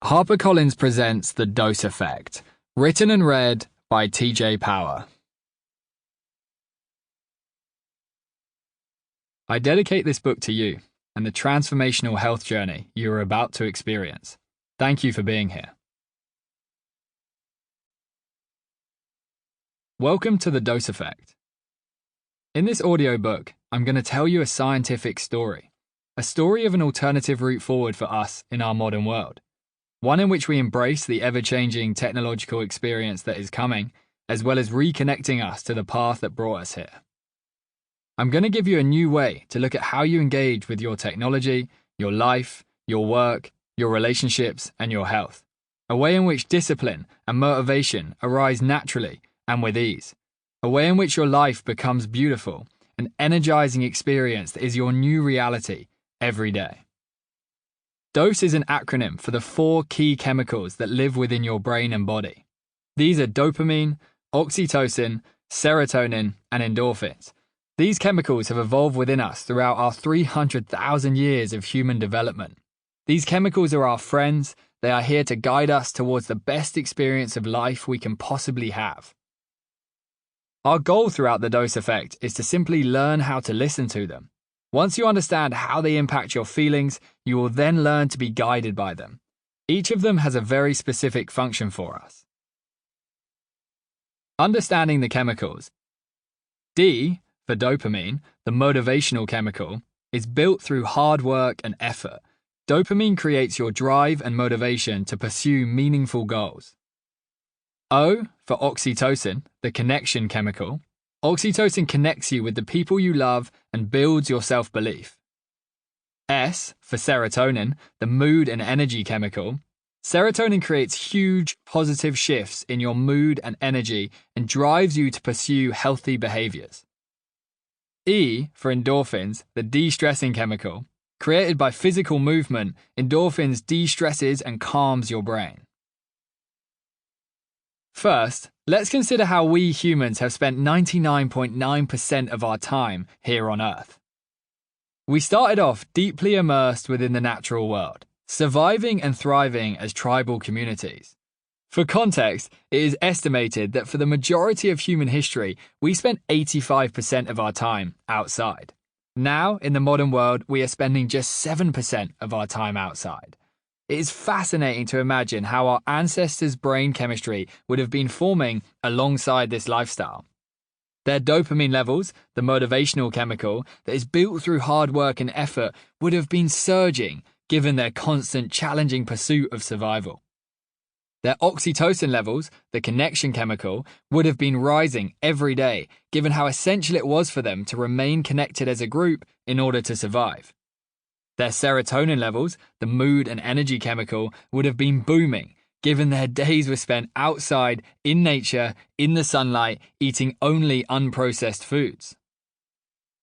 HarperCollins presents The Dose Effect, written and read by TJ Power. I dedicate this book to you and the transformational health journey you are about to experience. Thank you for being here. Welcome to The Dose Effect. In this audiobook, I'm going to tell you a scientific story, a story of an alternative route forward for us in our modern world. One in which we embrace the ever-changing technological experience that is coming, as well as reconnecting us to the path that brought us here. I'm going to give you a new way to look at how you engage with your technology, your life, your work, your relationships, and your health. A way in which discipline and motivation arise naturally and with ease. A way in which your life becomes beautiful, an energizing experience that is your new reality every day. DOSE is an acronym for the 4 key chemicals that live within your brain and body. These are dopamine, oxytocin, serotonin, and endorphins. These chemicals have evolved within us throughout our 300,000 years of human development. These chemicals are our friends. They are here to guide us towards the best experience of life we can possibly have. Our goal throughout the DOSE effect is to simply learn how to listen to them. Once you understand how they impact your feelings, you will then learn to be guided by them. Each of them has a very specific function for us. Understanding the chemicals. D, for dopamine, the motivational chemical, is built through hard work and effort. Dopamine creates your drive and motivation to pursue meaningful goals. O, for oxytocin, the connection chemical. Oxytocin connects you with the people you love and builds your self-belief. S, for serotonin, the mood and energy chemical. Serotonin creates huge positive shifts in your mood and energy and drives you to pursue healthy behaviors. E, for endorphins, the de-stressing chemical. Created by physical movement, endorphins de-stresses and calms your brain. First, let's consider how we humans have spent 99.9% of our time here on Earth. We started off deeply immersed within the natural world, surviving and thriving as tribal communities. For context, it is estimated that for the majority of human history, we spent 85% of our time outside. Now, in the modern world, we are spending just 7% of our time outside. It is fascinating to imagine how our ancestors' brain chemistry would have been forming alongside this lifestyle. Their dopamine levels, the motivational chemical that is built through hard work and effort, would have been surging given their constant challenging pursuit of survival. Their oxytocin levels, the connection chemical, would have been rising every day given how essential it was for them to remain connected as a group in order to survive. Their serotonin levels, the mood and energy chemical, would have been booming, given their days were spent outside, in nature, in the sunlight, eating only unprocessed foods.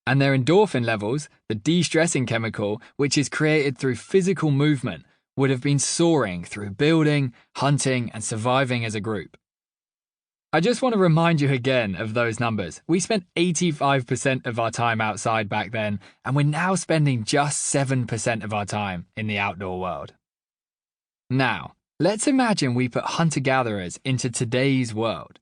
And their endorphin levels, the de-stressing chemical, which is created through physical movement, would have been soaring through building, hunting, and surviving as a group. I just want to remind you again of those numbers. We spent 85% of our time outside back then, and we're now spending just 7% of our time in the outdoor world. Now, let's imagine we put hunter-gatherers into today's world.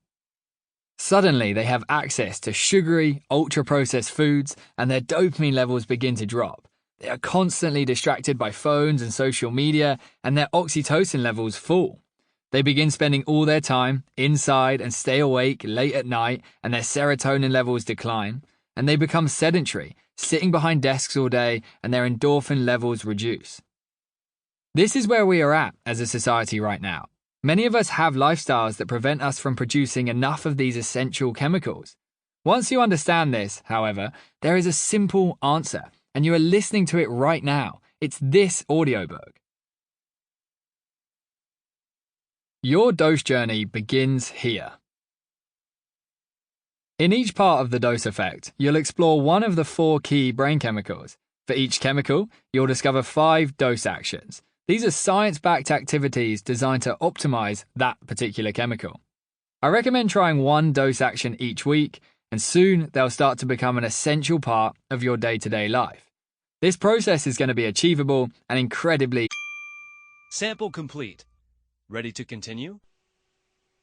Suddenly, they have access to sugary, ultra-processed foods, and their dopamine levels begin to drop. They are constantly distracted by phones and social media, and their oxytocin levels fall. They begin spending all their time inside and stay awake late at night, and their serotonin levels decline, and they become sedentary, sitting behind desks all day, and their endorphin levels reduce. This is where we are at as a society right now. Many of us have lifestyles that prevent us from producing enough of these essential chemicals. Once you understand this, however, there is a simple answer, and you are listening to it right now. It's this audiobook. Your dose journey begins here. In each part of the dose effect, you'll explore one of the 4 key brain chemicals. For each chemical, you'll discover 5 dose actions. These are science-backed activities designed to optimize that particular chemical. I recommend trying 1 dose action each week, and soon they'll start to become an essential part of your day-to-day life. This process is going to be achievable and incredibly Sample complete. Ready to continue?